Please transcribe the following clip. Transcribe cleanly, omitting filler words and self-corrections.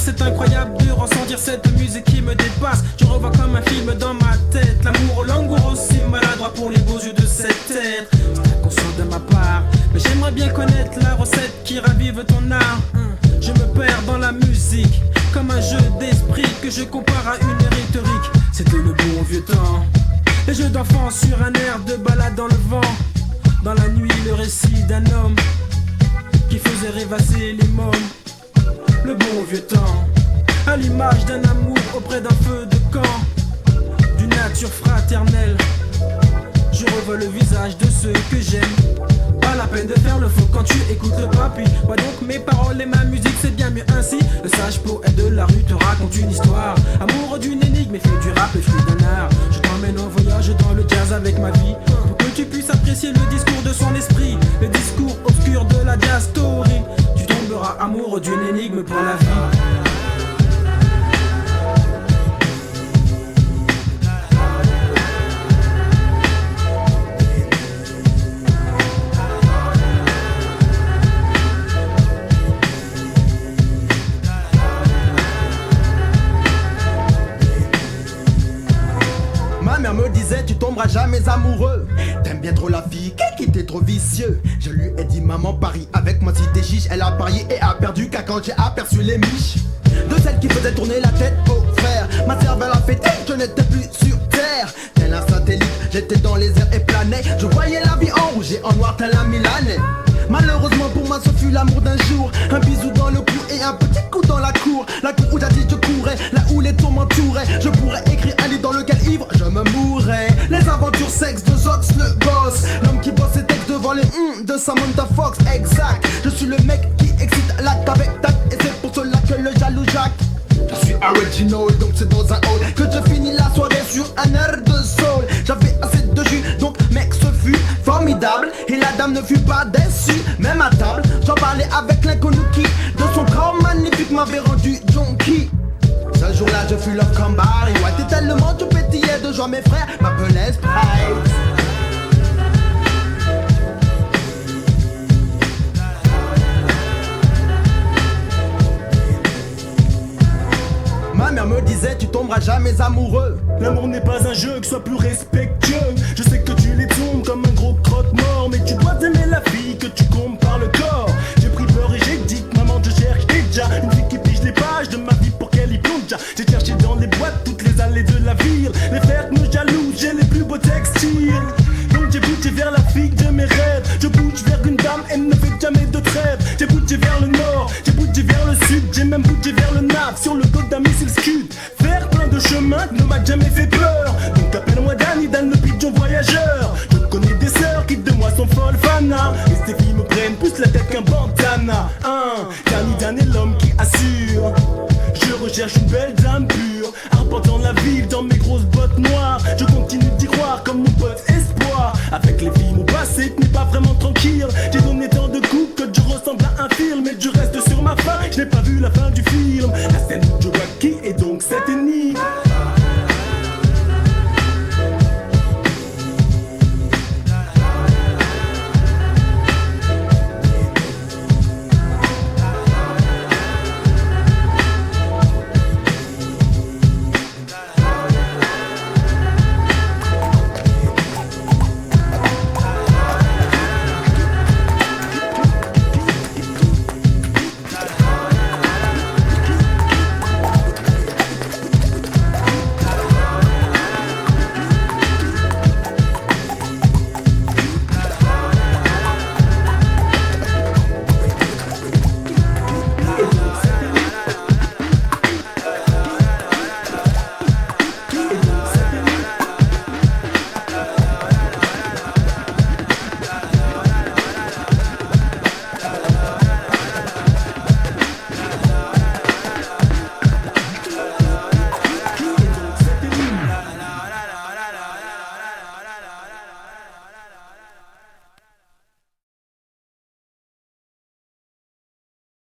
c'est incroyable de ressentir cette musique qui me dépasse. Je revois comme un film dans ma tête, l'amour au langour aussi maladroit pour les beaux yeux de cet être. C'est inconscient de ma part, mais j'aimerais bien connaître la recette qui ravive ton art. Je me perds dans la musique, comme un jeu d'esprit que je compare à une rhétorique. C'était le bon vieux temps, les jeux d'enfants sur un air de balade dans le vent. Dans la nuit, le récit d'un homme qui faisait rêvasser les mômes. Le bon vieux temps, à l'image d'un amour auprès d'un feu de camp, d'une nature fraternelle. Je revois le visage de ceux que j'aime. Pas la peine de faire le faux quand tu écoutes le papy. Moi donc mes paroles et ma musique, c'est bien mieux ainsi. Le sage poète de la rue te raconte une histoire, amoureux d'une énigme et fait du rap le fruit d'un art. Je t'emmène en voyage dans le jazz avec ma vie, pour que tu puisses apprécier le discours de son esprit, le discours obscur de la jazz story. Tu tomberas amoureux d'une énigme pour la vie. Ma mère me disait tu tomberas jamais amoureux. T'aimes bien trop la fille, qui t'es trop vicieux. Je lui ai dit maman parie avec moi si t'es chiche. Elle a parié et a perdu car quand j'ai aperçu les miches de celle qui faisait tourner la tête au frère, ma cervelle a fêté, je n'étais plus sur terre. Tel un satellite, j'étais dans les airs et planais. Je voyais la vie en rouge et en noir tel un Milanais. Malheureusement pour moi ce fut l'amour d'un jour. Un bisou dans le cou et un petit coup dans la cour. La cour où jadis je courais, là où les tours m'entouraient. Je pourrais écrire un livre dans lequel ivre je me mourrais. Les aventures sexe de Zox le boss, l'homme qui bosse ses textes devant les de Samantha Fox. Exact, je suis le mec qui excite l'acte avec tact. Et c'est pour cela que le jaloux Jacques. Je suis original, donc c'est dans un hall que je finis la soirée sur un air de soul. J'avais assez de jus, donc mec ce fut formidable. Et la dame ne fut pas déçue, même à table j'en parlais avec l'inconnu qui de son corps magnifique m'avait rendu junkie. Ce jour-là je fus love comme Barry White. Et tellement je pétillais de joie, mes frères m'appelaient Sprite. Ma mère me disait tu tomberas jamais amoureux. L'amour n'est pas un jeu, que sois plus respectueux. Je sais que tu les tombes comme un gros croque-mort, mais tu dois aimer la fille que tu comptes par le corps. J'ai pris peur et j'ai dit maman je cherche déjà une fille qui pige les pages de ma vie pour qu'elle y plonge. J'ai cherché dans les boîtes toutes les allées de la ville. Les frères me jalousent, j'ai les plus beaux textiles. Donc j'ai bougé vers la fille de mes rêves. Je bouge vers une dame, elle ne fait jamais de trêve. J'ai bougé vers le nord, j'ai bougé vers le sud. J'ai même bougé vers le nav, sur le dos d'un missile scud. Faire plein de chemins ne m'a jamais fait peur. Donc appelle-moi Danny, Dan le pigeon voyageur. Je connais des sœurs qui de moi sont folles fanas. Et ces filles me prennent plus la tête qu'un bandana.